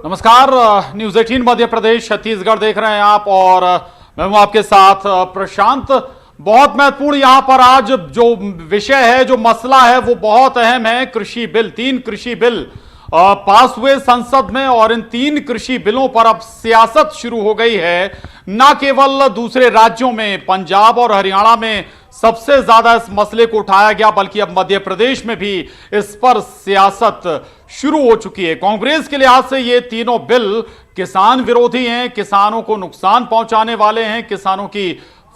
नमस्कार, न्यूज 18 मध्य प्रदेश छत्तीसगढ़ देख रहे हैं आप और मैं हूं आपके साथ प्रशांत। बहुत महत्वपूर्ण यहां पर आज जो विषय है, जो मसला है वो बहुत अहम है। कृषि बिल, 3 कृषि बिल पास हुए संसद में और इन 3 कृषि बिलों पर अब सियासत शुरू हो गई है। न केवल दूसरे राज्यों में, पंजाब और हरियाणा में सबसे ज्यादा इस मसले को उठाया गया, बल्कि अब मध्य प्रदेश में भी इस पर सियासत शुरू हो चुकी है। कांग्रेस के लिहाज से ये तीनों बिल किसान विरोधी हैं, किसानों को नुकसान पहुंचाने वाले हैं। किसानों की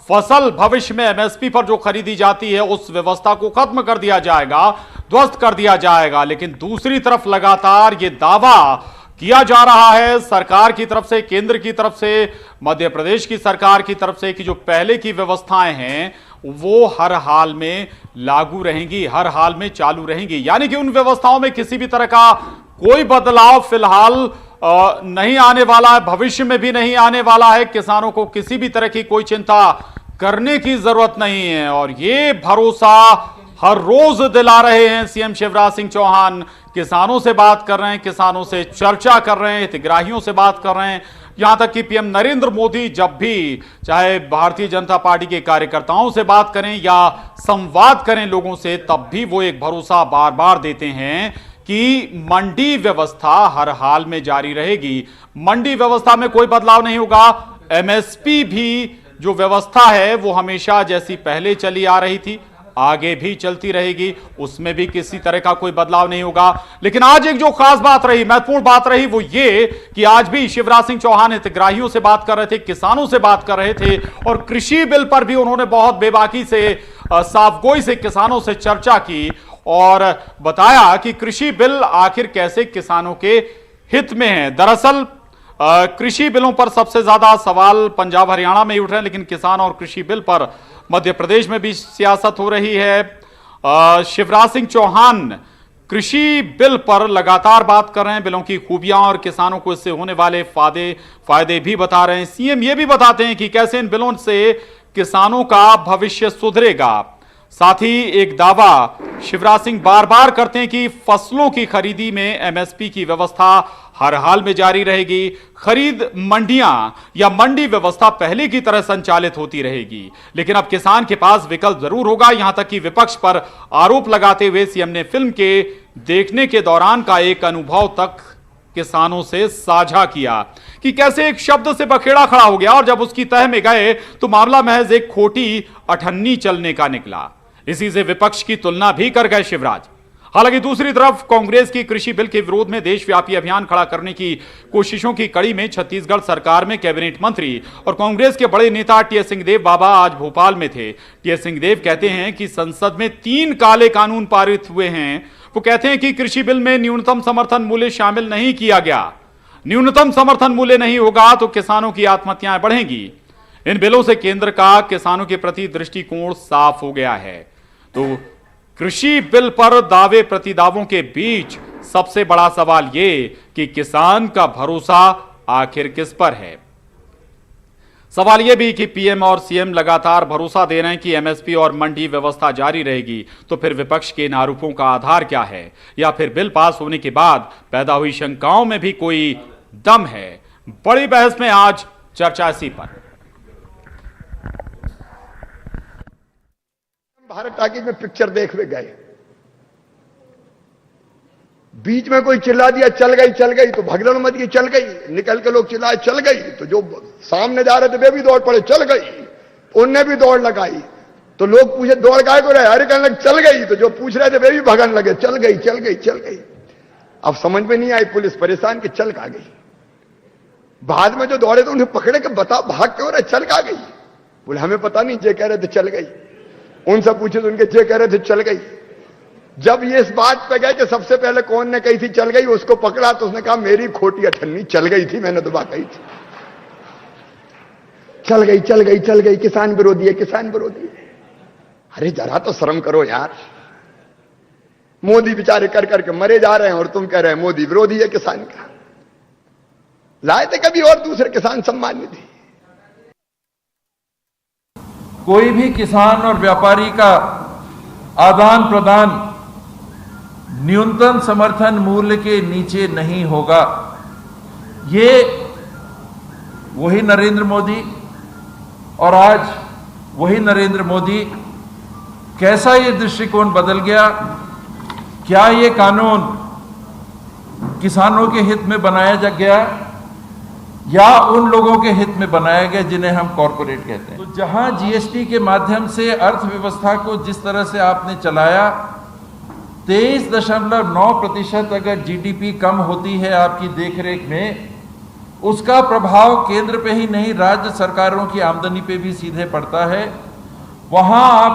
फसल भविष्य में एमएसपी पर जो खरीदी जाती है उस व्यवस्था को खत्म कर दिया जाएगा, ध्वस्त कर दिया जाएगा। लेकिन दूसरी तरफ लगातार ये दावा किया जा रहा है सरकार की तरफ से, केंद्र की तरफ से, मध्य प्रदेश की सरकार की तरफ से कि जो पहले की व्यवस्थाएं हैं वो हर हाल में लागू रहेंगी, हर हाल में चालू रहेंगी। यानी कि उन व्यवस्थाओं में किसी भी तरह का कोई बदलाव फिलहाल नहीं आने वाला है, भविष्य में भी नहीं आने वाला है। किसानों को किसी भी तरह की कोई चिंता करने की जरूरत नहीं है और ये भरोसा हर रोज दिला रहे हैं सीएम शिवराज सिंह चौहान। किसानों से बात कर रहे हैं, किसानों से चर्चा कर रहे हैं, हितग्राहियों से बात कर रहे हैं। यहां तक कि पीएम नरेंद्र मोदी जब भी चाहे भारतीय जनता पार्टी के कार्यकर्ताओं से बात करें या संवाद करें लोगों से, तब भी वो एक भरोसा बार बार देते हैं कि मंडी व्यवस्था हर हाल में जारी रहेगी, मंडी व्यवस्था में कोई बदलाव नहीं होगा। एमएसपी भी जो व्यवस्था है वो हमेशा जैसी पहले चली आ रही थी आगे भी चलती रहेगी, उसमें भी किसी तरह का कोई बदलाव नहीं होगा। लेकिन आज एक जो खास बात रही, महत्वपूर्ण बात रही, वो ये कि आज भी शिवराज सिंह चौहान हितग्राहियों से बात कर रहे थे, किसानों से बात कर रहे थे और कृषि बिल पर भी उन्होंने बहुत बेबाकी से, साफगोई से किसानों से चर्चा की और बताया कि कृषि बिल आखिर कैसे किसानों के हित में है। दरअसल कृषि बिलों पर सबसे ज्यादा सवाल पंजाब हरियाणा में ही उठ रहे हैं, लेकिन किसान और कृषि बिल पर मध्य प्रदेश में भी सियासत हो रही है। शिवराज सिंह चौहान कृषि बिल पर लगातार बात कर रहे हैं, बिलों की खूबियां और किसानों को इससे होने वाले फायदे भी बता रहे हैं। सीएम ये भी बताते हैं कि कैसे इन बिलों से किसानों का भविष्य सुधरेगा। साथ ही एक दावा शिवराज सिंह बार बार करते हैं कि फसलों की खरीदी में एमएसपी की व्यवस्था हर हाल में जारी रहेगी। खरीद मंडियां या मंडी व्यवस्था पहले की तरह संचालित होती रहेगी, लेकिन अब किसान के पास विकल्प जरूर होगा। यहां तक कि विपक्ष पर आरोप लगाते हुए सीएम ने फिल्म के देखने के दौरान का एक अनुभव तक किसानों से साझा किया कि कैसे एक शब्द से बखेड़ा खड़ा हो गया और जब उसकी तह में गए तो मामला महज एक खोटी अठन्नी चलने का निकला। इसी से विपक्ष की तुलना भी कर गए शिवराज। हालांकि दूसरी तरफ कांग्रेस की कृषि बिल के विरोध में देशव्यापी अभियान खड़ा करने की कोशिशों की कड़ी में छत्तीसगढ़ सरकार में कैबिनेट मंत्री और कांग्रेस के बड़े नेता टीएस सिंहदेव बाबा आज भोपाल में थे। टीएस सिंहदेव कहते हैं कि संसद में 3 काले कानून पारित हुए हैं। वो कहते हैं कि कृषि बिल में न्यूनतम समर्थन मूल्य शामिल नहीं किया गया। न्यूनतम समर्थन मूल्य नहीं होगा तो किसानों की आत्महत्याएं बढ़ेंगी। इन बिलों से केंद्र का किसानों के प्रति दृष्टिकोण साफ हो गया है। तो कृषि बिल पर दावे प्रतिदावों के बीच सबसे बड़ा सवाल यह कि किसान का भरोसा आखिर किस पर है। सवाल यह भी कि पीएम और सीएम लगातार भरोसा दे रहे हैं कि एमएसपी और मंडी व्यवस्था जारी रहेगी, तो फिर विपक्ष के इन आरोपों का आधार क्या है, या फिर बिल पास होने के बाद पैदा हुई शंकाओं में भी कोई दम है। बड़ी बहस में आज चर्चा इसी पर। भारत टाकीज में पिक्चर देखने गए, बीच में कोई चिल्ला दिया चल गई तो भगदड़ मच गई, चल गई। निकल के लोग चिल्लाए चल गई, तो जो सामने जा रहे थे वे भी दौड़ पड़े चल गई, उनने भी दौड़ लगाई। तो लोग पूछे दौड़ गाय को रहे, अरे कहने लगे चल गई, तो जो पूछ रहे थे वे भी भगन लगे चल गई चल गई चल गई। अब समझ में नहीं आई, पुलिस परेशान कि चल कहां गई। बाद में जो दौड़े थे उन्हें पकड़े कि बता भाग क्यों रहे, चल कहां गई। बोले हमें पता नहीं, जे कह रहे थे चल गई। उनसे पूछे तो उनके जे कह रहे थे चल गई। जब ये इस बात पे गए कि सबसे पहले कौन ने कही थी चल गई, उसको पकड़ा तो उसने कहा मेरी खोटी अठन्नी चल गई थी, मैंने दुबा कही थी। चल गई चल गई चल गई, किसान विरोधी है किसान विरोधी है। अरे जरा तो शर्म करो यार। मोदी बेचारे कर करके मरे जा रहे हैं और तुम कह रहे हैं मोदी विरोधी है किसान का। लाए थे कभी और दूसरे किसान सम्मान निधि। कोई भी किसान और व्यापारी का आदान प्रदान न्यूनतम समर्थन मूल्य के नीचे नहीं होगा। ये वही नरेंद्र मोदी और आज वही नरेंद्र मोदी, कैसा ये दृष्टिकोण बदल गया? क्या ये कानून किसानों के हित में बनाया जा गया या उन लोगों के हित में बनाया गया जिन्हें हम कॉरपोरेट कहते हैं? तो जहां जीएसटी के माध्यम से अर्थव्यवस्था को जिस तरह से आपने चलाया, 23.9% अगर जीडीपी कम होती है आपकी देखरेख में, उसका प्रभाव केंद्र पे ही नहीं राज्य सरकारों की आमदनी पे भी सीधे पड़ता है। वहां आप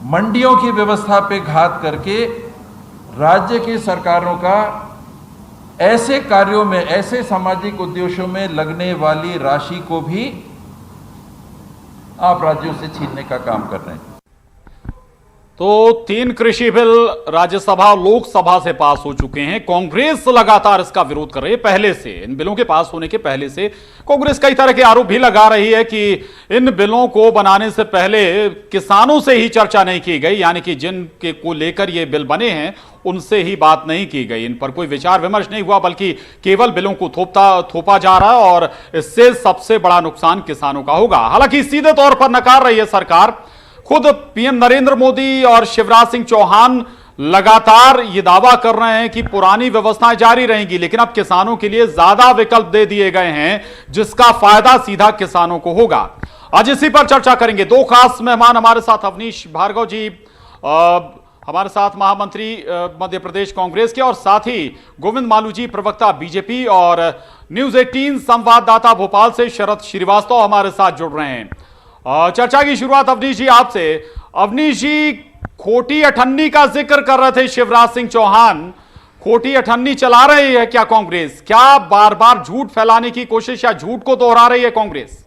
मंडियों की व्यवस्था पे घात करके राज्य की सरकारों का ऐसे कार्यों में, ऐसे सामाजिक उद्देश्यों में लगने वाली राशि को भी आप राज्यों से छीनने का काम कर रहे हैं। तो 3 कृषि बिल राज्यसभा लोकसभा से पास हो चुके हैं। कांग्रेस लगातार इसका विरोध कर रही है पहले से। इन बिलों के पास होने के पहले से कांग्रेस कई तरह के आरोप भी लगा रही है कि इन बिलों को बनाने से पहले किसानों से ही चर्चा नहीं की गई, यानी कि जिनके को लेकर ये बिल बने हैं उनसे ही बात नहीं की गई, इन पर कोई विचार विमर्श नहीं हुआ, बल्कि केवल बिलों को थोपा जा रहा है और इससे सबसे बड़ा नुकसान किसानों का होगा। हालांकि सीधे तौर पर नकार रही है सरकार। खुद पीएम नरेंद्र मोदी और शिवराज सिंह चौहान लगातार ये दावा कर रहे हैं कि पुरानी व्यवस्थाएं जारी रहेंगी, लेकिन अब किसानों के लिए ज्यादा विकल्प दे दिए गए हैं जिसका फायदा सीधा किसानों को होगा। आज इसी पर चर्चा करेंगे। 2 खास मेहमान हमारे साथ, अवनीश भार्गव जी हमारे साथ, महामंत्री मध्य प्रदेश कांग्रेस के, और साथ ही गोविंद मालू जी, प्रवक्ता बीजेपी, और न्यूज 18 संवाददाता भोपाल से शरद श्रीवास्तव हमारे साथ जुड़ रहे हैं। चर्चा की शुरुआत अवनीश जी आपसे। अवनीश जी, खोटी अठन्नी का जिक्र कर रहे थे शिवराज सिंह चौहान, खोटी अठन्नी चला रही है क्या कांग्रेस? क्या बार बार झूठ फैलाने की कोशिश या झूठ को दोहरा रही है कांग्रेस?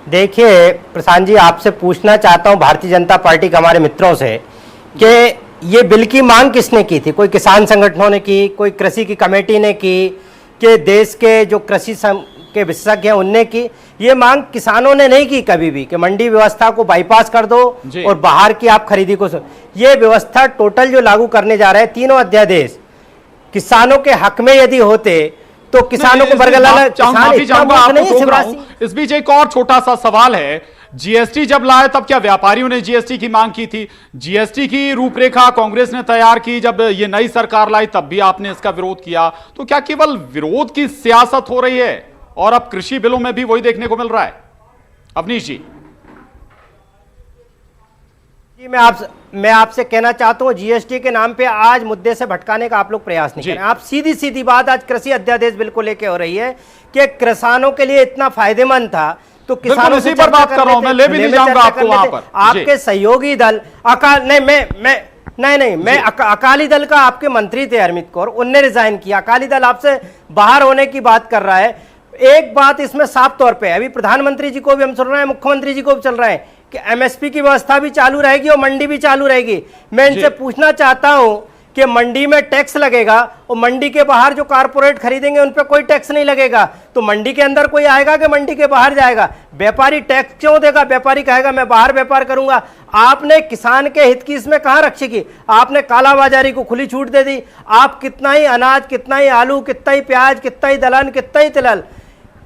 देखिए प्रशांत जी, आपसे पूछना चाहता हूं भारतीय जनता पार्टी के हमारे मित्रों से कि ये बिल की मांग किसने की थी? कोई किसान संगठनों ने की, कोई कृषि की कमेटी ने की, कि देश के जो कृषि के विशेषज्ञ हैं उनने की? ये मांग किसानों ने नहीं की कभी भी कि मंडी व्यवस्था को बाईपास कर दो और बाहर की आप खरीदी को। ये व्यवस्था टोटल जो लागू करने जा रहे हैं, तीनों अध्यादेश किसानों के हक में यदि होते तो किसानों को बरगलाना। इस बीच एक और छोटा सा सवाल है, जीएसटी जब लाए तब क्या व्यापारियों ने जीएसटी की मांग की थी? जीएसटी की रूपरेखा कांग्रेस ने तैयार की, जब ये नई सरकार लाई तब भी आपने इसका विरोध किया। तो क्या केवल विरोध की सियासत हो रही है और अब कृषि बिलों में भी वही देखने को मिल रहा है? अवनीश जी। जी, मैं आपसे कहना चाहता हूं, जीएसटी के नाम पे आज मुद्दे से भटकाने का आप लोग प्रयास नहीं करें। आप सीधी बात आज कृषि अध्यादेश बिल को लेकर हो रही है कि किसानों के लिए इतना फायदेमंद था, तो किसानों से पर बात कर रहा हूं, मैं ले भी नहीं जाऊंगा आपको वहां पर। आपके सहयोगी दल मैं अकाली दल का आपके मंत्री थे हरमीत कौर, उनने रिजाइन किया। अकाली दल आपसे बाहर होने की बात कर रहा है। एक बात इसमें साफ तौर पे, अभी प्रधानमंत्री जी को भी हम सुन रहे हैं, मुख्यमंत्री जी को भी चल रहा है कि एमएसपी की व्यवस्था भी चालू रहेगी और मंडी भी चालू रहेगी। मैं इनसे पूछना चाहता हूं कि मंडी में टैक्स लगेगा और मंडी के बाहर जो कारपोरेट खरीदेंगे उन पर कोई टैक्स नहीं लगेगा, तो मंडी के अंदर कोई आएगा कि मंडी के बाहर जाएगा? व्यापारी टैक्स क्यों देगा? व्यापारी कहेगा मैं बाहर व्यापार करूंगा। आपने किसान के हित की इसमें कहां रक्षा की? आपने कालाबाजारी को खुली छूट दे दी। आप कितना ही अनाज, कितना ही आलू, कितना ही प्याज, कितना ही दलहन, कितना ही तिलहन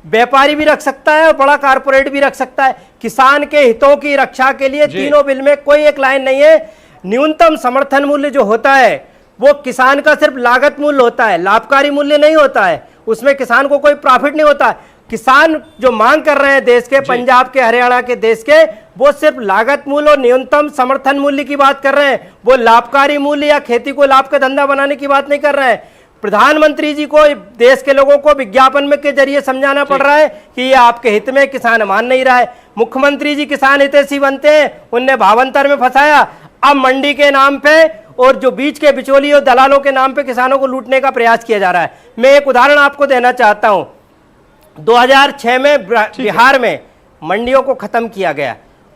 व्यापारी भी रख सकता है और बड़ा कारपोरेट भी रख सकता है। किसान के हितों की रक्षा के लिए तीनों बिल में कोई एक लाइन नहीं है। न्यूनतम समर्थन मूल्य जो होता है वो किसान का सिर्फ लागत मूल्य होता है, लाभकारी मूल्य नहीं होता है, उसमें किसान को कोई प्रॉफिट नहीं होता। किसान जो मांग कर रहे हैं देश के, पंजाब के, हरियाणा के, देश के, वो सिर्फ लागत मूल्य और न्यूनतम समर्थन मूल्य की बात कर रहे हैं। वो लाभकारी मूल्य या खेती को लाभ का धंधा बनाने की बात नहीं कर रहे हैं। प्रधानमंत्री जी को देश के लोगों को विज्ञापन में के जरिए समझाना पड़ रहा है कि ये आपके हित में, किसान मान नहीं रहा है। मुख्यमंत्री जी किसान हितैषी बनते हैं, उनने भावांतर में फंसाया। अब मंडी के नाम पे और जो बीच के बिचौली और दलालों के नाम पे किसानों को लूटने का प्रयास किया जा रहा है। मैं एक उदाहरण आपको देना चाहता हूं। 2006 में बिहार में मंडियों को खत्म किया गया,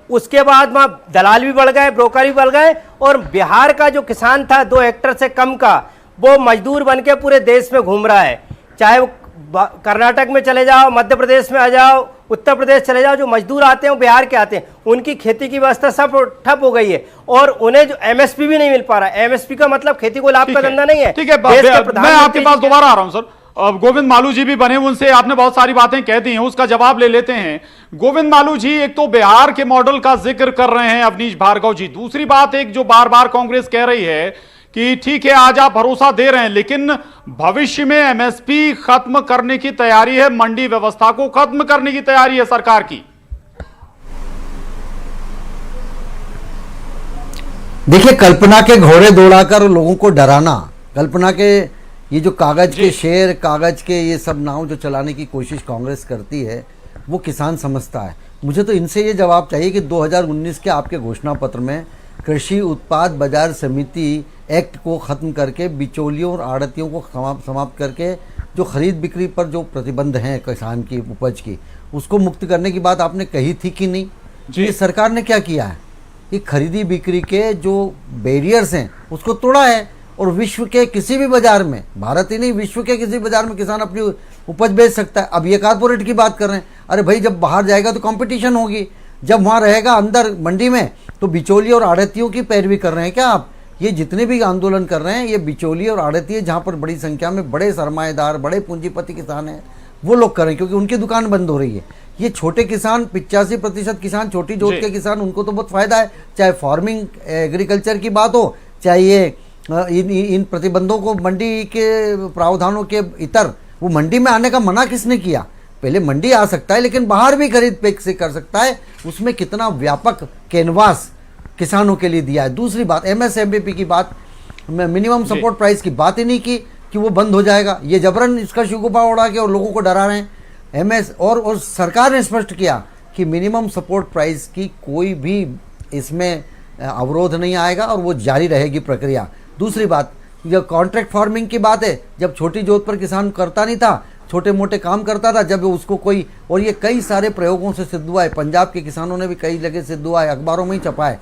उसके बाद वहां दलाल भी बढ़ गए, ब्रोकर भी बढ़ गए, और बिहार का जो किसान था 2 हेक्टेयर से कम का, वो मजदूर बनके पूरे देश में घूम रहा है। चाहे वो कर्नाटक में चले जाओ, मध्य प्रदेश में आ जाओ, उत्तर प्रदेश चले जाओ, जो मजदूर आते हैं वो बिहार के आते हैं, उनकी खेती की व्यवस्था सब ठप हो गई है और उन्हें जो एमएसपी भी नहीं मिल पा रहा है। एमएसपी का मतलब खेती को लाभ का धंधा नहीं है। ठीक है, मैं आपके पास दोबारा आ रहा हूं सर। गोविंद मालू जी भी बने, उनसे आपने बहुत सारी बातें कह दी हैं, उसका जवाब ले लेते हैं। गोविंद मालू जी, एक तो बिहार के मॉडल का जिक्र कर रहे हैं अवनीश भार्गव जी, दूसरी बात एक जो बार बार कांग्रेस कह रही है कि ठीक है आज आप भरोसा दे रहे हैं लेकिन भविष्य में एमएसपी खत्म करने की तैयारी है, मंडी व्यवस्था को खत्म करने की तैयारी है सरकार की। देखिए, कल्पना के घोड़े दौड़ाकर लोगों को डराना, कल्पना के ये जो कागज के शेर, कागज के ये सब नाव जो चलाने की कोशिश कांग्रेस करती है वो किसान समझता है। मुझे तो इनसे ये जवाब चाहिए कि 2019 के आपके घोषणा पत्र में कृषि उत्पाद बाजार समिति एक्ट को ख़त्म करके बिचौलियों और आड़तियों को समाप्त करके जो खरीद बिक्री पर जो प्रतिबंध हैं किसान की उपज की, उसको मुक्त करने की बात आपने कही थी कि नहीं? ये सरकार ने क्या किया है, ये खरीदी बिक्री के जो बैरियर्स हैं उसको तोड़ा है और विश्व के किसी भी बाजार में, भारत ही नहीं विश्व के किसी बाजार में किसान अपनी उपज बेच सकता है। अब ये कारपोरेट की बात कर रहे हैं, अरे भाई जब बाहर जाएगा तो कंपटीशन होगी, जब वहाँ रहेगा अंदर मंडी में तो बिचौली और आड़तियों की पैरवी कर रहे हैं क्या आप? ये जितने भी आंदोलन कर रहे हैं ये बिचौली और आड़ती, जहाँ पर बड़ी संख्या में बड़े सरमाएदार, बड़े पूंजीपति किसान हैं वो लोग कर रहे हैं क्योंकि उनकी दुकान बंद हो रही है। ये छोटे किसान 85% किसान, छोटी जोत के किसान, उनको तो बहुत फायदा है, चाहे फार्मिंग एग्रीकल्चर की बात हो, चाहे ये इन प्रतिबंधों को मंडी के प्रावधानों के इतर, वो मंडी में आने का मना किसने किया? पहले मंडी आ सकता है लेकिन बाहर भी खरीद बेच से कर सकता है, उसमें कितना व्यापक कैनवास किसानों के लिए दिया है। दूसरी बात, एमएसएमपी की बात, मिनिमम सपोर्ट प्राइस की बात ही नहीं की कि वो बंद हो जाएगा, ये जबरन इसका शिकूपा उड़ा के और लोगों को डरा रहे हैं। और सरकार ने स्पष्ट किया कि मिनिमम सपोर्ट प्राइस की कोई भी इसमें अवरोध नहीं आएगा और वो जारी रहेगी प्रक्रिया। दूसरी बात, जब कॉन्ट्रैक्ट फार्मिंग की बात है, जब छोटी जोत पर किसान करता नहीं था, छोटे मोटे काम करता था, जब उसको कोई, और ये कई सारे प्रयोगों से सिद्ध हुआ है, पंजाब के किसानों ने भी कई जगह सिद्ध हुआ है, अखबारों में ही छपा है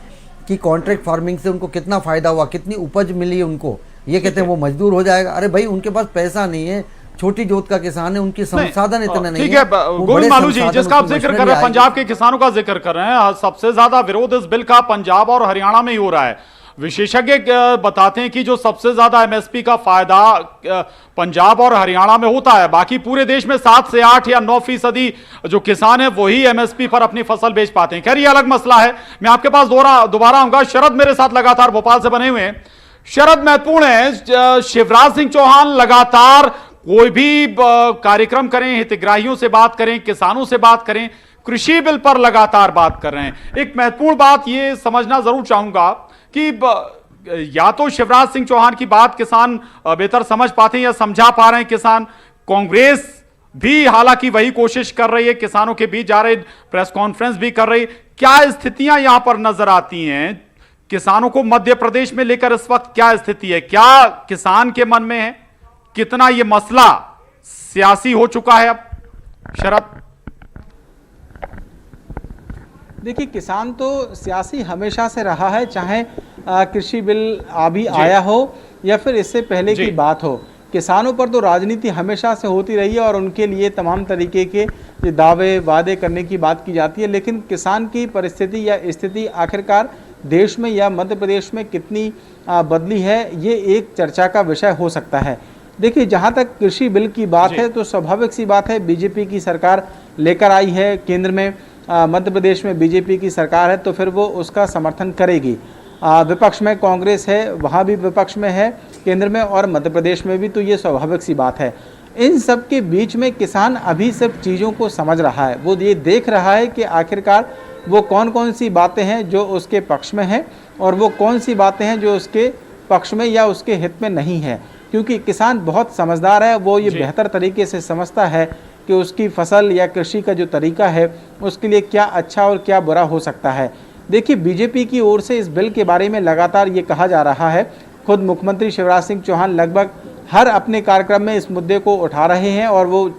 कि कॉन्ट्रैक्ट फार्मिंग से उनको कितना फ़ायदा हुआ, कितनी उपज मिली उनको। ये कहते हैं वो मजदूर हो जाएगा, अरे भाई उनके पास पैसा नहीं है, छोटी जोत का किसान है, उनकी संसाधन इतने नहीं है। ठीक है गोविंद मालू जी, जिसका आप जिक्र कर रहे हैं, पंजाब के किसानों का जिक्र कर रहे हैं, सबसे ज्यादा विरोध इस बिल का पंजाब और हरियाणा में ही हो रहा है। विशेषज्ञ बताते हैं कि जो सबसे ज्यादा एमएसपी का फायदा पंजाब और हरियाणा में होता है, बाकी पूरे देश में 7 से 8 या 9% जो किसान है वही एमएसपी पर अपनी फसल बेच पाते हैं। खैर ये अलग मसला है, मैं आपके पास दोबारा आऊंगा। शरद मेरे साथ लगातार भोपाल से बने हुए हैं। शरद, महत्वपूर्ण है, शिवराज सिंह चौहान लगातार कोई भी कार्यक्रम करें, हितग्राहियों से बात करें, किसानों से बात करें, कृषि बिल पर लगातार बात कर रहे हैं। एक महत्वपूर्ण बात ये समझना जरूर चाहूंगा कि या तो शिवराज सिंह चौहान की बात किसान बेहतर समझ पाते हैं या समझा पा रहे हैं किसान, कांग्रेस भी हालांकि वही कोशिश कर रही है, किसानों के बीच जा रही, प्रेस कॉन्फ्रेंस भी कर रही। क्या स्थितियां यहां पर नजर आती हैं किसानों को मध्य प्रदेश में लेकर? इस वक्त क्या स्थिति है, क्या किसान के मन में है, कितना यह मसला सियासी हो चुका है अब? शरद, देखिए, किसान तो सियासी हमेशा से रहा है, चाहे कृषि बिल अभी आया हो या फिर इससे पहले की बात हो। किसानों पर तो राजनीति हमेशा से होती रही है और उनके लिए तमाम तरीके के दावे वादे करने की बात की जाती है, लेकिन किसान की परिस्थिति या स्थिति आखिरकार देश में या मध्य प्रदेश में कितनी बदली है, ये एक चर्चा का विषय हो सकता है। देखिए, जहाँ तक कृषि बिल की बात है तो स्वाभाविक सी बात है, बीजेपी की सरकार लेकर आई है केंद्र में, मध्य प्रदेश में बीजेपी की सरकार है तो फिर वो उसका समर्थन करेगी। विपक्ष में कांग्रेस है, वहाँ भी विपक्ष में है केंद्र में और मध्य प्रदेश में भी, तो ये स्वाभाविक सी बात है। इन सब के बीच में किसान अभी सब चीज़ों को समझ रहा है, वो ये देख रहा है कि आखिरकार वो कौन कौन सी बातें हैं जो उसके पक्ष में हैं और वो कौन सी बातें हैं जो उसके पक्ष में या उसके हित में नहीं है। क्योंकि किसान बहुत समझदार है, वो ये बेहतर तरीके से समझता है कि उसकी फसल या कृषि का जो तरीका है उसके लिए क्या अच्छा और क्या बुरा हो सकता है। देखिए, बीजेपी की ओर से इस बिल के बारे में लगातार ये कहा जा रहा है, खुद मुख्यमंत्री शिवराज सिंह चौहान लगभग हर अपने कार्यक्रम में इस मुद्दे को उठा रहे हैं और वो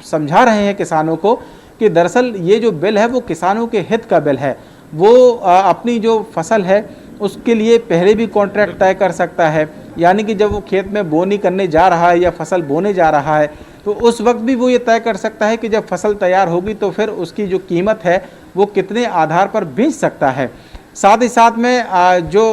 समझा रहे हैं किसानों को कि दरअसल ये जो बिल है वो किसानों के हित का बिल है। वो अपनी जो फसल है उसके लिए पहले भी कॉन्ट्रैक्ट तय कर सकता है, यानी कि जब वो खेत में बोनी करने जा रहा है या फसल बोने जा रहा है तो उस वक्त भी वो ये तय कर सकता है कि जब फसल तैयार होगी तो फिर उसकी जो कीमत है वो कितने आधार पर बेच सकता है। साथ ही साथ में जो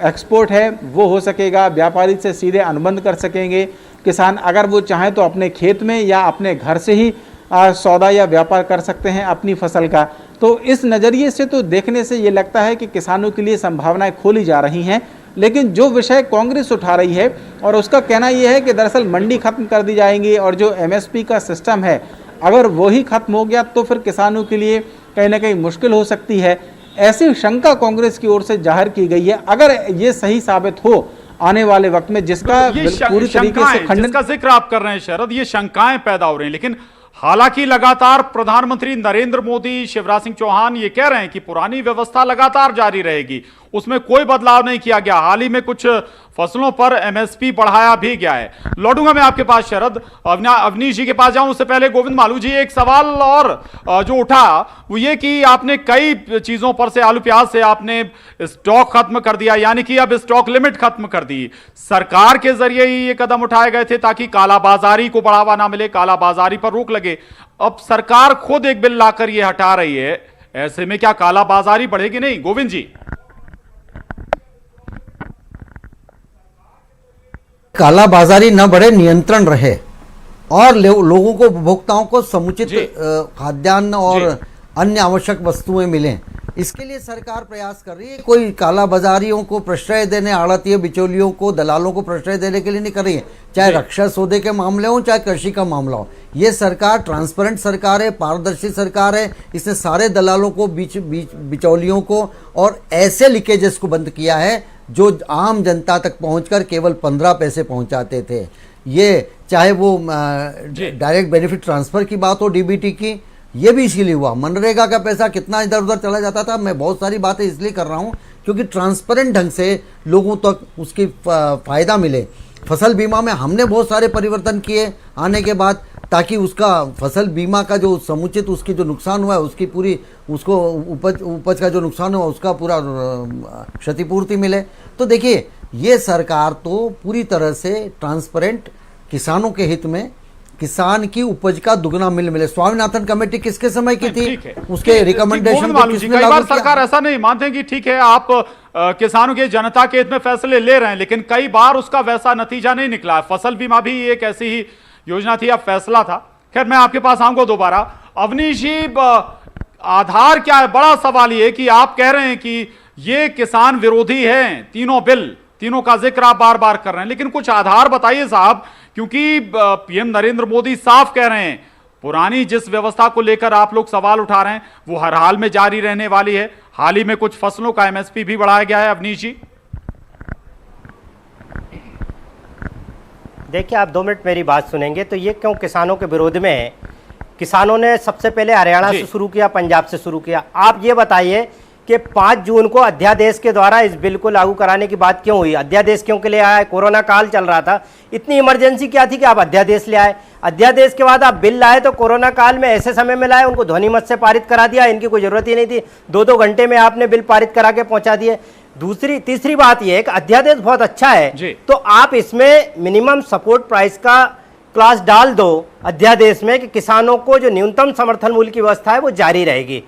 एक्सपोर्ट है वो हो सकेगा, व्यापारी से सीधे अनुबंध कर सकेंगे किसान, अगर वो चाहें तो अपने खेत में या अपने घर से ही सौदा या व्यापार कर सकते हैं अपनी फसल का। तो इस नज़रिए से तो देखने से ये लगता है कि किसानों के लिए संभावनाएं खोली जा रही हैं। लेकिन जो विषय कांग्रेस उठा रही है और उसका कहना यह है कि दरअसल मंडी खत्म कर दी जाएंगी और जो एमएसपी का सिस्टम है अगर वही खत्म हो गया तो फिर किसानों के लिए कहीं ना कहीं मुश्किल हो सकती है, ऐसी शंका कांग्रेस की ओर से जाहिर की गई है। अगर ये सही साबित हो आने वाले वक्त में, जिसका पूरी तरीके से खंडन जिसका जिक्र आप कर रहे हैं शरद, ये शंकाएं पैदा हो रही हैं, लेकिन हालांकि लगातार प्रधानमंत्री नरेंद्र मोदी, शिवराज सिंह चौहान ये कह रहे हैं कि पुरानी व्यवस्था लगातार जारी रहेगी, उसमें कोई बदलाव नहीं किया गया। हाल ही में कुछ फसलों पर एमएसपी बढ़ाया भी गया है। लौटूंगा मैं आपके पास शरद, अवनीश जी के पास जाऊं उससे पहले गोविंद मालू जी, एक सवाल और जो उठा वो ये कि आपने कई चीजों पर से, आलू प्याज से आपने स्टॉक खत्म कर दिया, यानी कि अब स्टॉक लिमिट खत्म कर दी। सरकार के जरिए ही ये कदम उठाए गए थे ताकि कालाबाजारी को बढ़ावा ना मिले, कालाबाजारी पर रोक लगे। अब सरकार खुद एक बिल लाकर ये हटा रही है, ऐसे में क्या कालाबाजारी बढ़ेगी नहीं? गोविंद जी। कालाबाजारी न बढ़े, नियंत्रण रहे और लोगों को, उपभोक्ताओं को समुचित खाद्यान्न और अन्य आवश्यक वस्तुएं मिलें, इसके लिए सरकार प्रयास कर रही है। कोई कालाबाजारियों को प्रश्रय देने, आड़तियों, बिचौलियों को, दलालों को प्रश्रय देने के लिए नहीं कर रही है, चाहे रक्षा सौदे के मामले हो चाहे कृषि का मामला हो। ये सरकार ट्रांसपेरेंट सरकार है, पारदर्शी सरकार है। इसने सारे दलालों को, बिचौलियों को और ऐसे लीकेजेस को बंद किया है जो आम जनता तक पहुंचकर केवल 15 पैसे पहुंचाते थे। ये चाहे वो डायरेक्ट बेनिफिट ट्रांसफर की बात हो, डीबीटी की, ये भी इसीलिए हुआ। मनरेगा का पैसा कितना इधर उधर चला जाता था। मैं बहुत सारी बातें इसलिए कर रहा हूं क्योंकि ट्रांसपेरेंट ढंग से लोगों तक उसकी फायदा मिले। फसल बीमा में हमने बहुत सारे परिवर्तन किए आने के बाद, ताकि उसका फसल बीमा का जो समुचित, उसकी जो नुकसान हुआ है उसकी पूरी, उसको उपज का जो नुकसान हुआ उसका पूरा क्षतिपूर्ति मिले। तो देखिए, ये सरकार तो पूरी तरह से ट्रांसपेरेंट, किसानों के हित में, किसान की उपज का दुगना मिले। स्वामीनाथन कमेटी किसके समय की थी? उसके रिकमेंडेशन को किसने लागू किया? सरकार ऐसा नहीं मानते कि ठीक है आप किसानों के, जनता के हित में फैसले ले रहे हैं, लेकिन कई बार उसका वैसा नतीजा नहीं निकला। फसल बीमा भी एक ऐसी ही योजना थी, अब फैसला था। खैर, मैं आपके पास आऊंगा दोबारा। अवनीश जी, आधार क्या है? बड़ा सवाल ये कि आप कह रहे हैं कि ये किसान विरोधी हैं, तीनों बिल, तीनों का जिक्र आप बार बार कर रहे हैं, लेकिन कुछ आधार बताइए साहब, क्योंकि पीएम नरेंद्र मोदी साफ कह रहे हैं पुरानी जिस व्यवस्था को लेकर आप लोग सवाल उठा रहे हैं वो हर हाल में जारी रहने वाली है। हाल ही में कुछ फसलों का एमएसपी भी बढ़ाया गया है। अवनीश जी, देखिए, आप 2 मिनट मेरी बात सुनेंगे तो ये क्यों किसानों के विरोध में है? किसानों ने सबसे पहले हरियाणा से शुरू किया, पंजाब से शुरू किया। आप ये बताइए कि 5 जून को अध्यादेश के द्वारा इस बिल को लागू कराने की बात क्यों हुई? अध्यादेश क्यों के लिए आया? कोरोना काल चल रहा था, इतनी इमरजेंसी क्या थी कि आप अध्यादेश ले आए? अध्यादेश के बाद आप बिल लाए तो कोरोना काल में ऐसे समय में लाए, उनको ध्वनिमत से पारित करा दिया, इनकी कोई जरूरत ही नहीं थी। 2-2 घंटे में आपने बिल पारित करा के पहुंचा दिए। तीसरी बात यह है कि अध्यादेश बहुत अच्छा है, तो आप इसमें मिनिमम सपोर्ट प्राइस का क्लास डाल दो अध्यादेश में कि किसानों को जो न्यूनतम समर्थन मूल्य की व्यवस्था है वो जारी रहेगी।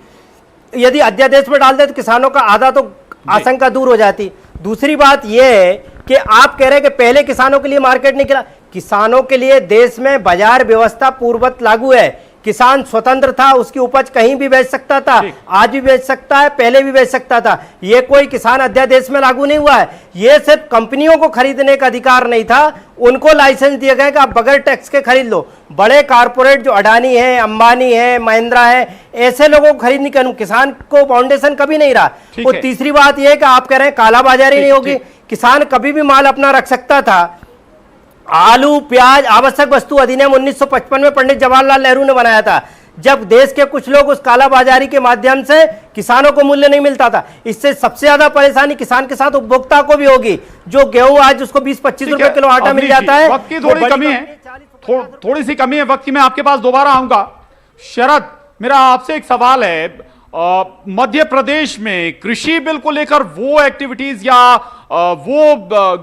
यदि अध्यादेश में डाल दे तो किसानों का आधा तो आशंका दूर हो जाती। दूसरी बात यह है कि आप कह रहे हैं कि पहले किसानों के लिए मार्केट नहीं किया। किसानों के लिए देश में बाजार व्यवस्था पूर्ववत लागू है। किसान स्वतंत्र था, उसकी उपज कहीं भी बेच सकता था, आज भी बेच सकता है, पहले भी बेच सकता था। ये कोई किसान अध्यादेश में लागू नहीं हुआ है। ये सिर्फ कंपनियों को खरीदने का अधिकार नहीं था, उनको लाइसेंस दिए गए कि आप बगैर टैक्स के खरीद लो। बड़े कारपोरेट जो अडानी है, अंबानी है, महिंद्रा है, ऐसे लोगों को खरीदने का किसान को फाउंडेशन कभी नहीं रहा। और तीसरी बात यह है कि आप कह रहे हैं कालाबाजारी नहीं होगी, किसान कभी भी माल अपना रख सकता था। आलू प्याज आवश्यक वस्तु अधिनियम 1955 में पंडित जवाहरलाल नेहरू ने बनाया था, जब देश के कुछ लोग उस कालाबाजारी के माध्यम से किसानों को मूल्य नहीं मिलता था। इससे सबसे ज्यादा परेशानी किसान के साथ उपभोक्ता को भी होगी। जो गेहूं आज उसको 20-25 रुपए किलो आटा मिल जाता है। वक्त की थोड़ी कमी है, थोड़ी सी कमी है वक्त की। मैं आपके पास दोबारा आऊंगा। शरद, मेरा आपसे एक सवाल है, मध्य प्रदेश में कृषि बिल को लेकर वो एक्टिविटीज या वो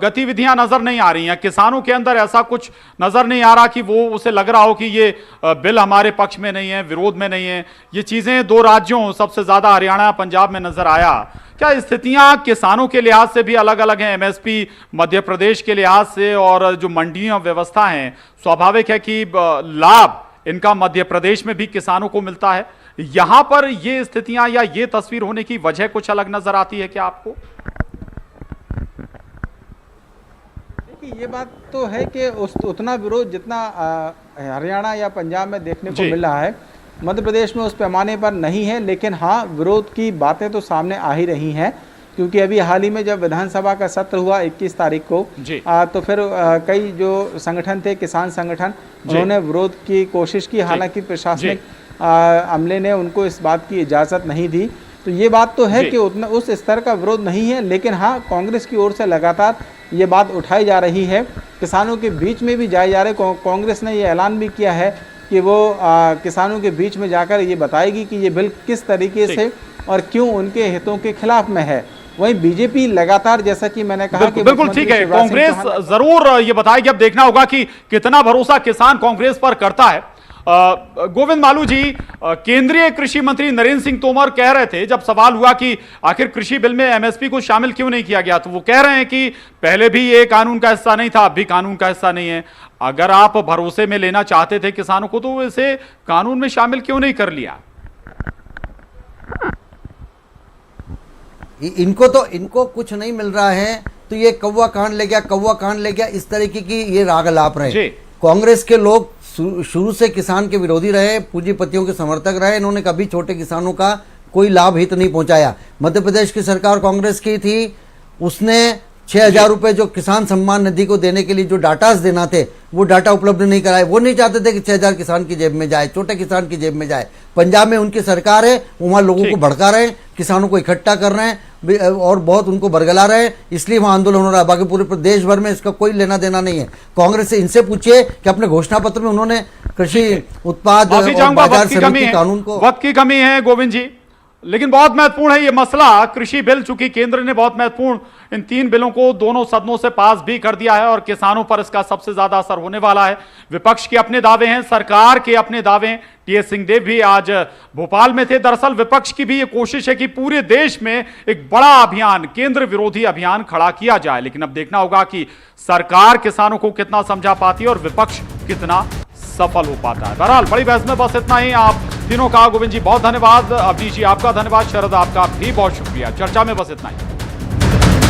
गतिविधियां नजर नहीं आ रही हैं। किसानों के अंदर ऐसा कुछ नजर नहीं आ रहा कि वो उसे लग रहा हो कि ये बिल हमारे पक्ष में नहीं है, विरोध में नहीं है। ये चीजें दो राज्यों सबसे ज्यादा हरियाणा पंजाब में नजर आया। क्या स्थितियां किसानों के लिहाज से भी अलग अलग हैं? एमएसपी मध्य प्रदेश के लिहाज से और जो मंडियों व्यवस्था है, स्वाभाविक है कि लाभ इनका मध्य प्रदेश में भी किसानों को मिलता है। यहां पर ये स्थितियां या ये तस्वीर होने की वजह कुछ अलग नजर आती है क्या आपको? देखिए, ये बात तो है कि उतना विरोध जितना हरियाणा या पंजाब में देखने को मिल रहा है, मध्य प्रदेश में उस पैमाने पर नहीं है। लेकिन हाँ, विरोध की बातें तो सामने आ ही रही हैं, क्योंकि अभी हाल ही में जब विधानसभा का सत्र हुआ 21 तारीख को, तो फिर कई जो संगठन थे, किसान संगठन, उन्होंने विरोध की कोशिश की। हालांकि प्रशासनिक अमले ने उनको इस बात की इजाज़त नहीं दी। तो ये बात तो है कि उतना उस स्तर का विरोध नहीं है। लेकिन हाँ, कांग्रेस की ओर से लगातार ये बात उठाई जा रही है, किसानों के बीच में भी जाए जा रहे। कांग्रेस ने ये ऐलान भी किया है कि वो किसानों के बीच में जाकर ये बताएगी कि ये बिल किस तरीके से और क्यों उनके हितों के खिलाफ में है। वहीं बीजेपी लगातार, जैसा कि मैंने कहा कि बिल्कुल ठीक है, कांग्रेस जरूर ये बताएगी। अब देखना होगा कि कितना भरोसा किसान कांग्रेस पर करता है। गोविंद मालू जी, केंद्रीय कृषि मंत्री नरेंद्र सिंह तोमर कह रहे थे, जब सवाल हुआ कि आखिर कृषि बिल में एमएसपी को शामिल क्यों नहीं किया गया, तो वो कह रहे हैं कि पहले भी ये कानून का हिस्सा नहीं था, अब भी कानून का हिस्सा नहीं है। अगर आप भरोसे में लेना चाहते थे किसानों को, तो इसे कानून में शामिल क्यों नहीं कर लिया? इनको कुछ नहीं मिल रहा है, तो ये कौवा कांड ले गया, कौवा कांड ले गया, इस तरीके की ये राग अलाप रहे। कांग्रेस के लोग शुरू से किसान के विरोधी रहे, पूंजीपतियों के समर्थक रहे। इन्होंने कभी छोटे किसानों का कोई लाभ हित नहीं पहुंचाया। मध्य प्रदेश की सरकार कांग्रेस की थी, उसने 6,000 रुपए जो किसान सम्मान निधि को देने के लिए जो डाटास देना थे, वो डाटा उपलब्ध नहीं कराए। वो नहीं चाहते थे कि 6,000 किसान की जेब में जाए, छोटे किसान की जेब में जाए। पंजाब में उनकी सरकार है, वहां लोगों को भड़का रहे हैं, किसानों को इकट्ठा कर रहे हैं और बहुत उनको बरगला रहे हैं, इसलिए वहां आंदोलन हो रहा है। बाकी पूरे देश भर में इसका कोई लेना देना नहीं है। कांग्रेस से इनसे पूछिए कि अपने घोषणा पत्र में उन्होंने कृषि उत्पाद बाजार समिति कानून को, वक्त की कमी है गोविंद जी, लेकिन बहुत महत्वपूर्ण है ये मसला। कृषि बिल, चूंकि केंद्र ने बहुत महत्वपूर्ण इन 3 बिलों को दोनों सदनों से पास भी कर दिया है और किसानों पर इसका सबसे ज्यादा असर होने वाला है। विपक्ष के अपने दावे हैं, सरकार के अपने दावे हैं। टीएस सिंहदेव भी आज भोपाल में थे। दरअसल विपक्ष की भी ये कोशिश है कि पूरे देश में एक बड़ा अभियान, केंद्र विरोधी अभियान खड़ा किया जाए। लेकिन अब देखना होगा कि सरकार किसानों को कितना समझा पाती है और विपक्ष कितना सफल हो पाता है। बहरहाल बड़ी बहस में बस इतना ही। आप तीनों का, गोविंद जी बहुत धन्यवाद, अवनीश जी आपका धन्यवाद, शरद आपका भी बहुत शुक्रिया। चर्चा में बस इतना ही।